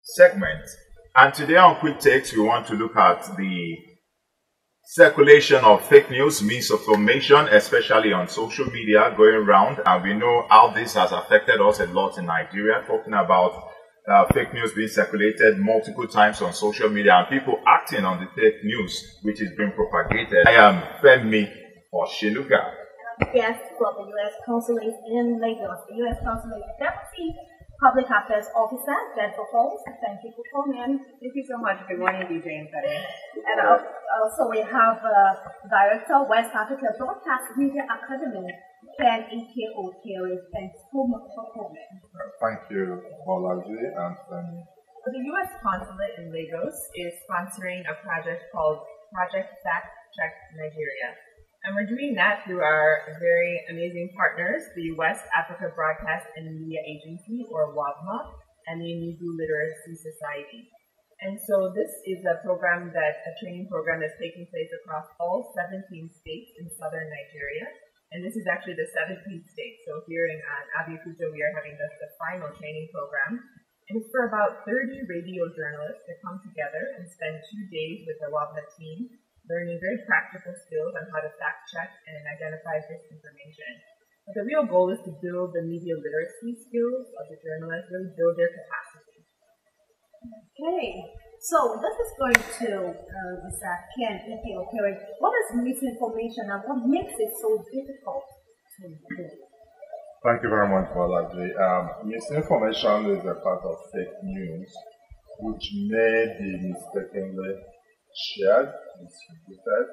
segment. And today on Quick Takes, we want to look at the circulation of fake news, misinformation, especially on social media going around. And we know how this has affected us a lot in Nigeria, talking about fake news being circulated multiple times on social media and people acting on the fake news which is being propagated. I am Femi Oshinuga. Guest from the U.S. Consulate in Lagos, the U.S. Consulate Deputy Public Affairs Officer, Jennifer Falls. Thank you for coming. Thank you so much. Good morning, DJ and Fede. And also we have Director, West Africa Broadcast Media Academy, Ken Ike Okere. Thanks so much for coming. Thank you, Bolaji and Femi. The U.S. Consulate in Lagos is sponsoring a project called Project Fact Check Nigeria. And we're doing that through our very amazing partners, the West Africa Broadcast and Media Agency, or WABMA, and the Enugu Literacy Society. And so this is a training program that's taking place across all 17 states in southern Nigeria. And this is actually the 17th state. So here in Abeokuta, we are having the final training program. And it's for about 30 radio journalists to come together and spend 2 days with the WABMA team, learning very practical skills on how to fact check and identify disinformation. But the real goal is to build the media literacy skills of the journalists, really build their capacity. Okay, so this is going to Mr. Ken Ike Okere. What is misinformation and what makes it so difficult to do? Thank you very much, Bolaji. Misinformation is a part of fake news which may be mistakenly shared, distributed.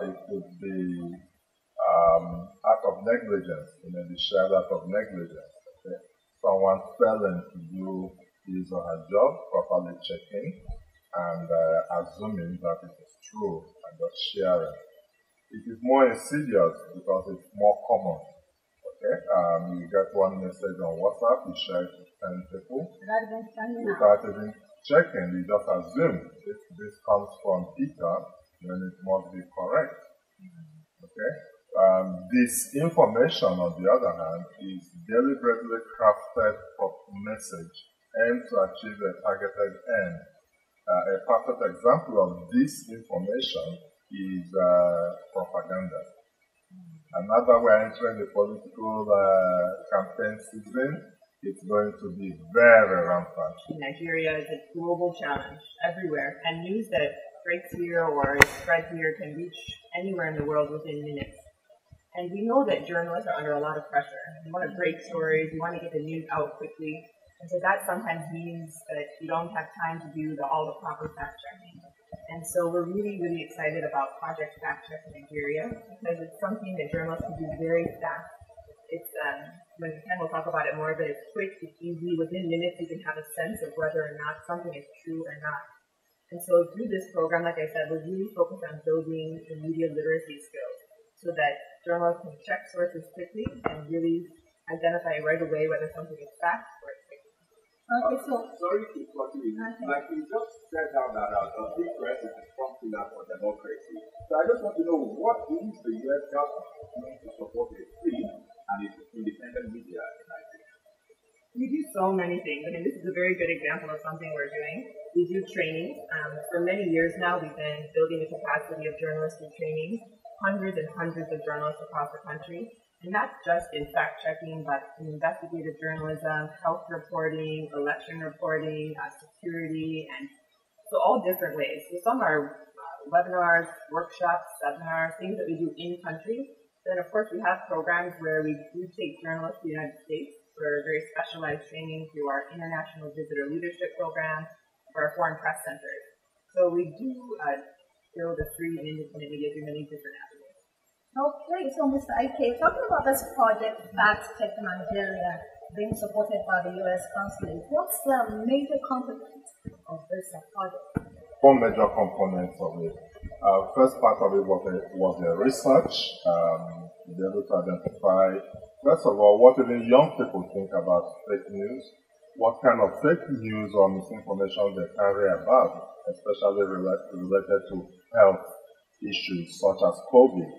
It could be out of negligence. It may be shared out of negligence. Okay? Someone failing to do his or her job, properly checking and assuming that it is true and just sharing. It is more insidious because it's more common. Okay, you get one message on WhatsApp, you share it with 10 people without even checking. You just assume if this comes from Peter, then it must be correct. Okay, this information, on the other hand, is deliberately crafted message aimed to achieve a targeted end. A perfect example of this information is propaganda. And now that we're entering the political campaign season, it's going to be very rampant. Nigeria is a global challenge everywhere, and news that breaks here or is spread here can reach anywhere in the world within minutes. And we know that journalists are under a lot of pressure. We want to break stories, we want to get the news out quickly, and so that sometimes means that you don't have time to do all the proper fact checking. And so we're really, really excited about Project Fact Check Nigeria because it's something that journalists can do very fast. It's when Ken will talk about it more, but it's quick, it's easy. Within minutes, you can have a sense of whether or not something is true or not. And so through this program, like I said, we're really focused on building the media literacy skills so that journalists can check sources quickly and really identify right away whether something is fact or it's fiction. Okay, so sorry to cut you. Like you just said now that the big press is a strong pillar for democracy. So I just want to know what is the U.S. government doing to support a free and independent media in Nigeria? We do so many things. I mean, this is a very good example of something we're doing. We do training. For many years now, we've been building the capacity of journalists through training, hundreds and hundreds of journalists across the country. And not just in fact-checking, but in investigative journalism, health reporting, election reporting, security, and so all different ways. So some are webinars, workshops, seminars, things that we do in-country. Then, of course, we have programs where we do take journalists to the United States for very specialized training through our International Visitor Leadership Program or our foreign press centers. So we do build a free and independent media through many different avenues. okay, so Mr. Ike, talking about this project Fact Check Nigeria being supported by the U.S. Consulate, what's the major component of this project? One major component of it. First part of it was a research to be able to identify, first of all, what even young people think about fake news, what kind of fake news or misinformation they carry about, especially related to health issues such as COVID.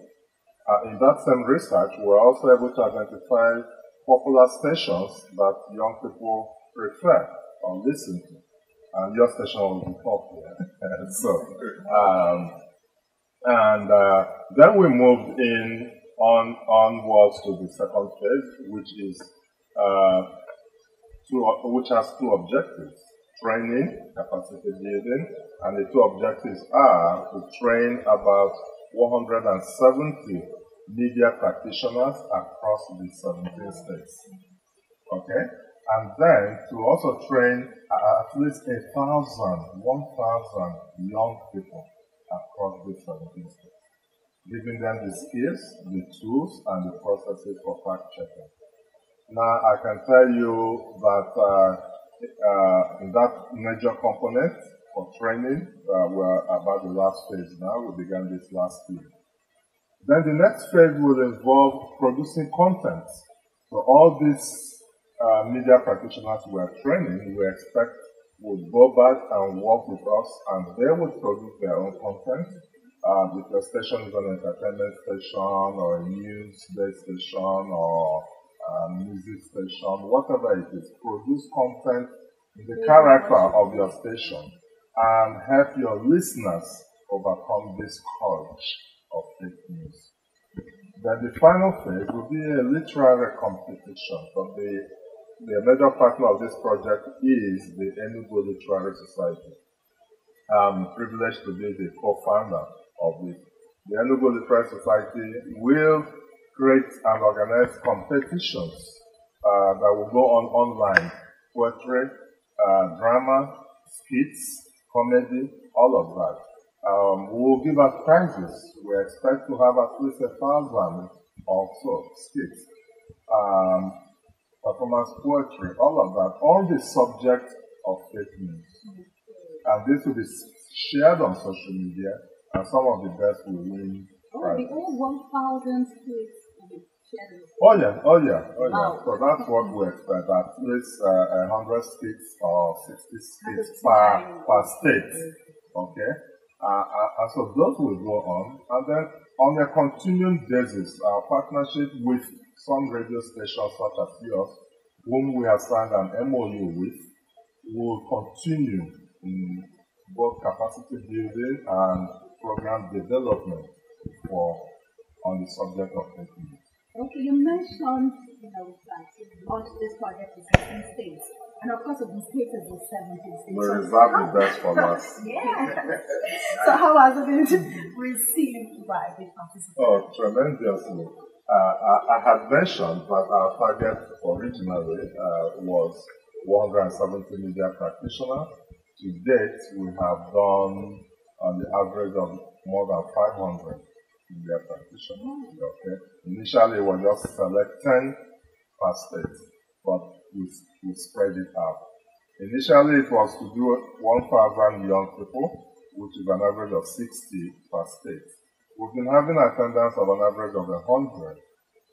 In that same research, we were also able to identify popular stations that young people prefer or listen to. and your station will be top here. Then we moved in onwards to the second phase, which is which has two objectives: training, capacity building, and the two objectives are to train about 170 media practitioners across the 17 states. Okay? And then to also train at least 1,000 young people across the 17 states, giving them the skills, the tools, and the processes for fact checking. Now, I can tell you that in that major component for training, we're about the last phase now. We began this last year. Then the next phase will involve producing content. So all these media practitioners we are training, we expect will go back and work with us, and they will produce their own content. If your station is an entertainment station or a news-based station or music station, whatever it is, produce content in the character of your station and help your listeners overcome this scourge of fake news. Then the final phase will be a literary competition. So the major partner of this project is the Enugu Literary Society. I'm privileged to be the co-founder of it. The Enugu Literary Society will create and organize competitions that will go on online: poetry, drama, skits, comedy, all of that. We will give out prizes. We expect to have at least 1,000 or so skits, performance poetry, all of that, on the subject of fake news. And this will be shared on social media, and some of the best will win. The all 1,000 skits will be shared. Oh yeah. So that's what we expect, at least 100 skits or 60 skits per state. Okay? And so those will go on, and then on a continuing basis, our partnership with some radio stations such as yours, whom we have signed an MOU with, will continue in both capacity building and program development on the subject of fake news. Okay, you mentioned that you launched this project in 16 states, and of course, of the states is the 17 states. We reserve the best for last. Yeah. So how has it been received by the participants? Oh, tremendously. I had mentioned that our target originally was 170 media practitioners. To date, we have done on the average of more than 500 media practitioners. Okay. Initially, we just select 10 per state, but we spread it out. Initially, it was to do 1,000 young people, which is an average of 60 per state. We've been having attendance of an average of 100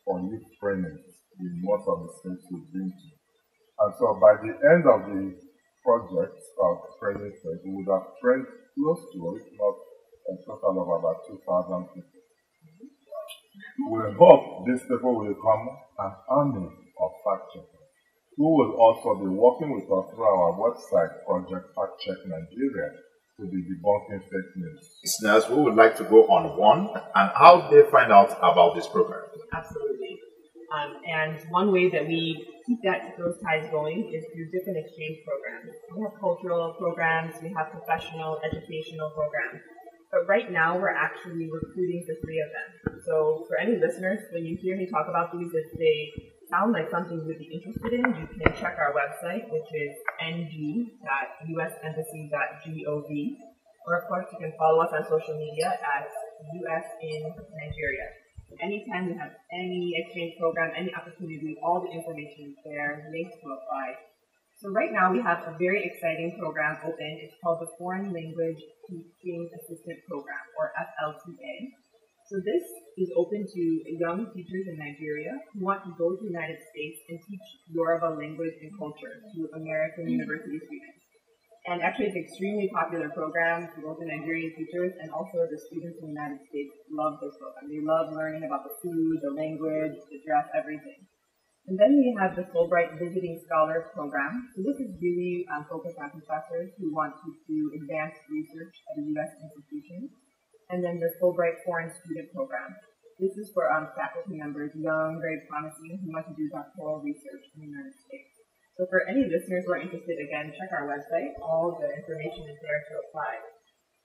for youth training in most of the states we've been to. And so by the end of the project of training phase, we would have trained close to, if not a total of about 2,000 people. We hope these people will become an army of fact checkers who will also be working with us through our website, Project Fact Check Nigeria, to be debunking fake news. Listeners, we would like to go on one, and how they find out about this program. Absolutely. And one way that we keep those ties going is through different exchange programs. We have cultural programs, we have professional, educational programs. But right now, we're actually recruiting for 3 of them. So for any listeners, when you hear me talk about these, if they sound like something you would be interested in, you can check our website, which is ng.usembassy.gov. Or of course, you can follow us on social media at US in Nigeria. Anytime we have any exchange program, any opportunity, all the information is there, links to apply. So right now we have a very exciting program open. It's called the Foreign Language Teaching Assistant Program, or FLTA. So this is open to young teachers in Nigeria who want to go to the United States and teach Yoruba language and culture to American university students. And actually, it's an extremely popular program for both the Nigerian teachers and also the students in the United States love this program. They love learning about the food, the language, the dress, everything. And then we have the Fulbright Visiting Scholars Program. So this is really focused on professors who want to do advanced research at a U.S. institution. And then the Fulbright Foreign Student Program. This is for faculty members, young, very promising, who want to do doctoral research in the United States. So for any listeners who are interested, again, check our website. All the information is there to apply.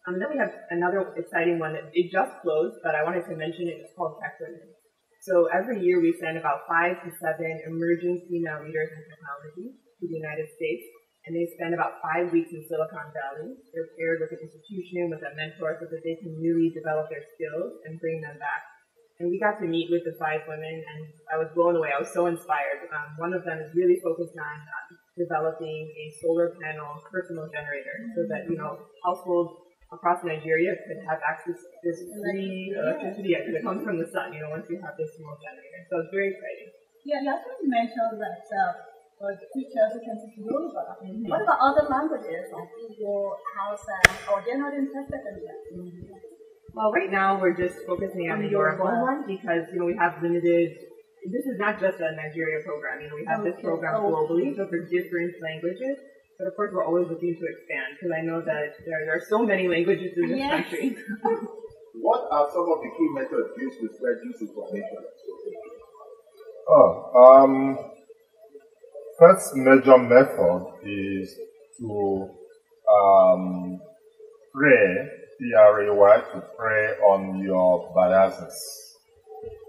Then we have another exciting one that it just closed, but I wanted to mention it. It's called Tech Women. So every year we send about 5 to 7 emerging female leaders in technology to the United States, and they spend about 5 weeks in Silicon Valley. They're paired with an institution, with a mentor, so that they can really develop their skills and bring them back. And we got to meet with the 5 women, and I was blown away. I was so inspired. One of them is really focused on developing a solar panel personal generator, so that households across Nigeria could have access to this free electricity that comes from the sun, once you have this small generator. So it's very exciting. Yeah, you also mentioned that for teachers who can teach Yoruba. What about other languages like Igbo, Hausa, or they're not interested in that? Well, right now we're just focusing on the Yoruba one because, we have limited, this is not just a Nigeria program, we have this program globally, so for different languages. But of course, we're always looking to expand because I know that there are so many languages in this country. What are some of the key methods used to spread disinformation? First major method is to pray, P-R-A-Y, to pray on your biases.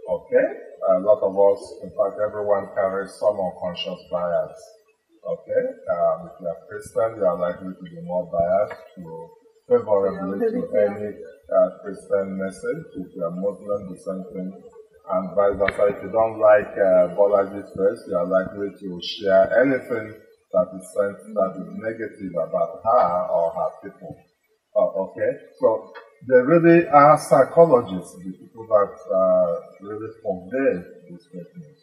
Okay? A lot of us, in fact, everyone carries some unconscious bias. Okay, if you are Christian, you are likely to be more biased to favorably to any Christian message. If you are Muslim, the same thing, and vice versa. If you don't like Bolaji's face, you are likely to share anything that is sent that is negative about her or her people. Okay, so there really are psychologists, the people that really convey this fake news.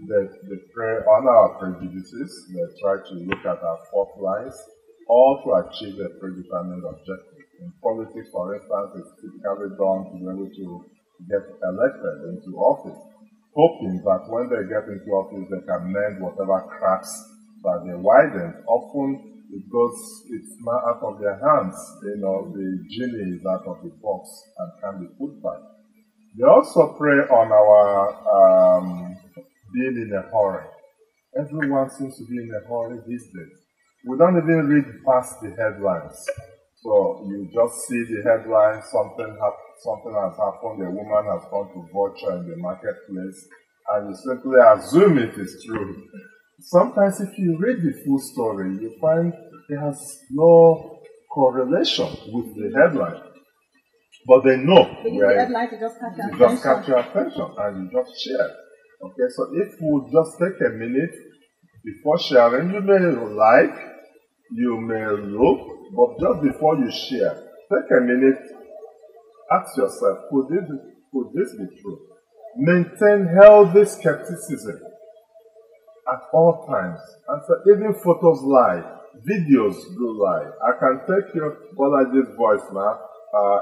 They prey on our prejudices, they try to look at our fault lines, all to achieve a predetermined objective. In politics, for instance, it's typically done to be able to get elected into office, hoping that when they get into office, they can mend whatever cracks that they widen. Often, it's not out of their hands, the genie is out of the box and can be put back. They also prey on our being in a hurry. Everyone seems to be in a hurry these days. We don't even read past the headlines. So you just see the headlines, something has happened, a woman has gone to vulture in the marketplace, and you simply assume it is true. Sometimes if you read the full story, you find it has no correlation with the headline. But they know. They use the headline to just catch your attention. And you just share. Okay, so if we just take a minute before sharing, you may like, you may look, but just before you share, take a minute, ask yourself, could this be true? Maintain healthy skepticism at all times. And so even photos lie, videos do lie. I can take your Bolaji's voice now,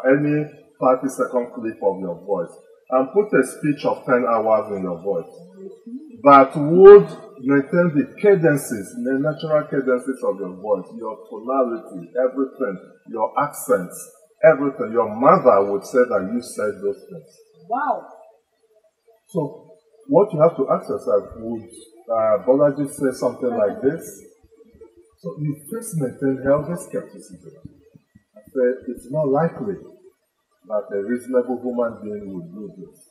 any 30-second clip of your voice, and put a speech of 10 hours in your voice. That would maintain the cadences, the natural cadences of your voice, your tonality, everything, your accents, everything. Your mother would say that you said those things. Wow. So, what you have to ask yourself, would Bolaji say something like this? So, you first maintain healthy skepticism. I say, it's not likely that a reasonable human being would do this.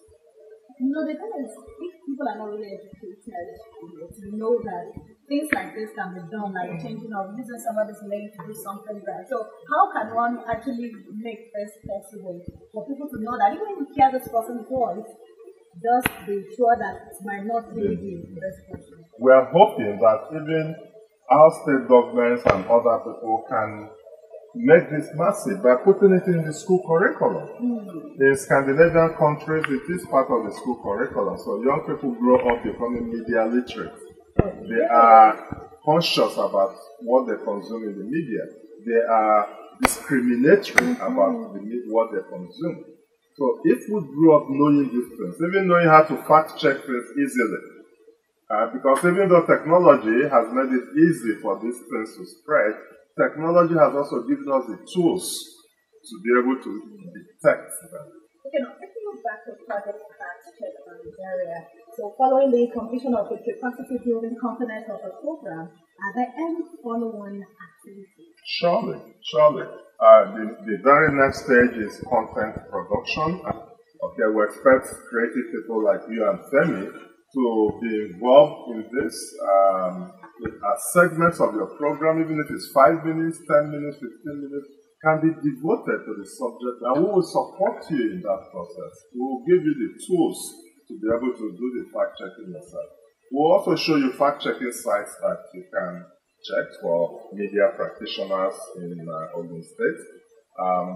The thing is, if people are not really educated to know that things like this can be done, like changing or using somebody's name to do something bad. So how can one actually make this possible for people to know that even if you hear this person's voice, just be sure that it might not really be this person? We are hoping that even our state governments and other people can make this massive by putting it in the school curriculum. In Scandinavian countries, it is part of the school curriculum. So young people grow up becoming media literate. They are conscious about what they consume in the media. They are discriminatory about what they consume. So if we grew up knowing these things, even knowing how to fact check things easily, Because even though technology has made it easy for these things to spread, technology has also given us the tools to be able to detect them. Okay, now taking us back to Project Fact Check Nigeria. So following the completion of the capacity building component of the program, are there any follow-on activities? Surely. The very next stage is content production. Okay, we expect creative people like you and Femi to be involved in this. Segments of your program, even if it's 5 minutes, 10 minutes, 15 minutes, can be devoted to the subject, and we will support you in that process. We will give you the tools to be able to do the fact-checking yourself. We'll also show you fact-checking sites that you can check for media practitioners in Ogun State.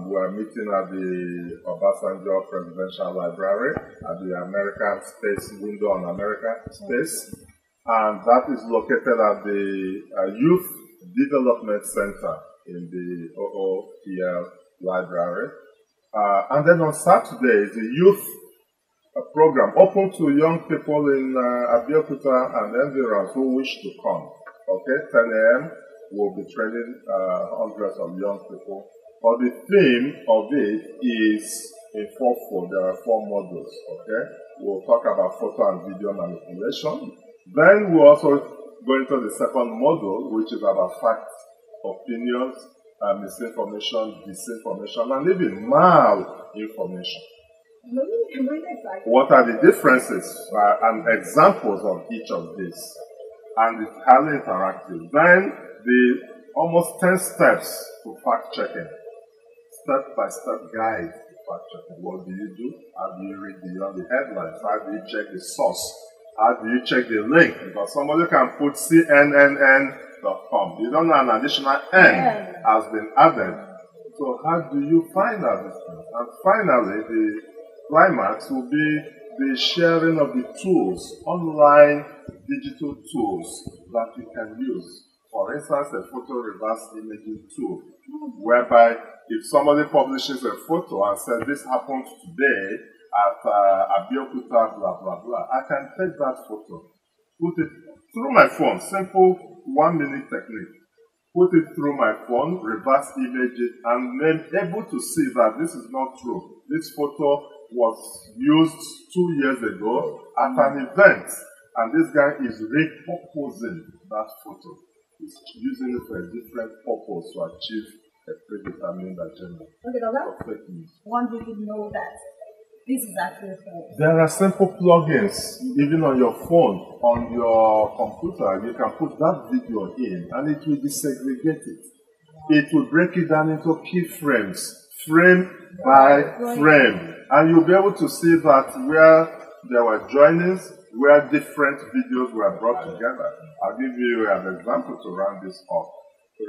We're meeting at the Obasanjo Presidential Library at the American Space Window on American Space, and that is located at the Youth Development Center in the OOPL Library. And then on Saturday is the youth program open to young people in Abeokuta and environs who wish to come. Okay, 10 a.m. we'll be training hundreds of young people. But the theme of it is in fourfold. There are 4 modules. Okay, we'll talk about photo and video manipulation. Then we'll also go into the second module, which is about facts, opinions, misinformation, disinformation, and even malinformation. What are the differences and examples of each of these? And it's highly interactive. Then the almost 10 steps to fact-checking, step-by-step guide to fact-checking. What do you do? How do you read beyond the headlines? How do you check the source? How do you check the link? Because somebody can put CNN.com. You don't know an additional N has been added. So how do you find out this thing? And finally, the climax will be the sharing of the tools, online digital tools that you can use. For instance, a photo reverse imaging tool, whereby if somebody publishes a photo and says this happened today at Abeokuta, blah, blah, blah, I can take that photo, put it through my phone, simple 1-minute technique, put it through my phone, reverse image it, and then able to see that this is not true. This photo was used 2 years ago at an event, and this guy is repurposing that photo. He's using it for a different purpose to achieve a predetermined agenda. Okay, now that one didn't know that this is actually false. There are simple plugins, even on your phone, on your computer. You can put that video in, and it will desegregate it. It will break it down into keyframes, frame by frame, and you'll be able to see that where there were joinings, where different videos were brought together. I'll give you an example to round this up.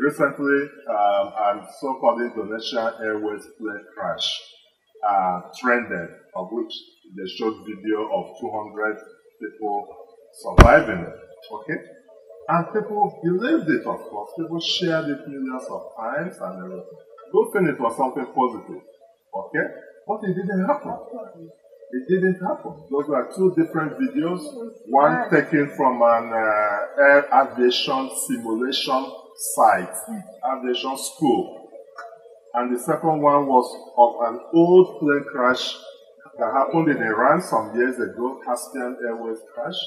Recently, a so-called Indonesian Airways plane crash trended, of which they showed video of 200 people surviving it. Okay? And people believed it, of course. People shared it millions of times and everything. Good thing it was something positive. Okay? But it didn't happen. It didn't happen. Those were 2 different videos. One taken from an air aviation simulation site, aviation school. And the second one was of an old plane crash that happened in Iran some years ago, Caspian Airways crash.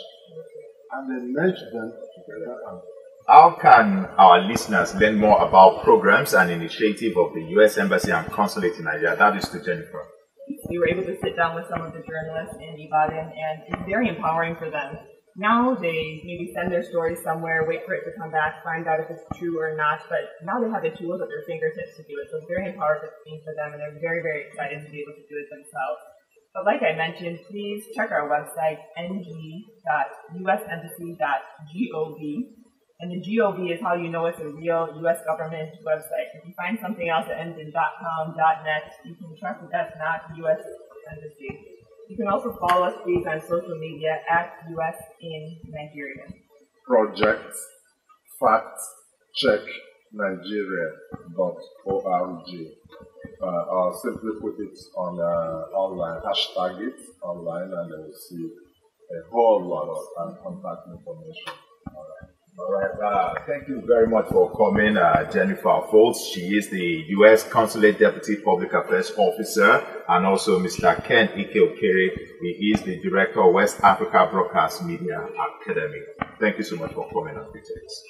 And they merged them together. How can our listeners learn more about programs and initiative of the U.S. Embassy and Consulate in Nigeria? That is to Jennifer. We were able to sit down with some of the journalists in Ibadan, and it's very empowering for them. Now they maybe send their stories somewhere, wait for it to come back, find out if it's true or not, but now they have the tools at their fingertips to do it. So it's very empowering for them, and they're very, very excited to be able to do it themselves. But like I mentioned, please check our website, ng.usembassy.gov. And the GOV is how you know it's a real U.S. government website. If you find something else that ends in .com, .net, you can trust that that's not U.S. Embassy. You can also follow us, please, on social media at U.S. in Nigeria. Project Fact Check Nigeria.org. I'll simply put it on online, hashtag it online, and they will see a whole lot of contact information. All right. Thank you very much for coming, Jennifer Foltz. She is the U.S. Consulate Deputy Public Affairs Officer, and also Mr. Ken Ike-Okere. He is the Director of West Africa Broadcast Media Academy. Thank you so much for coming on Quitex.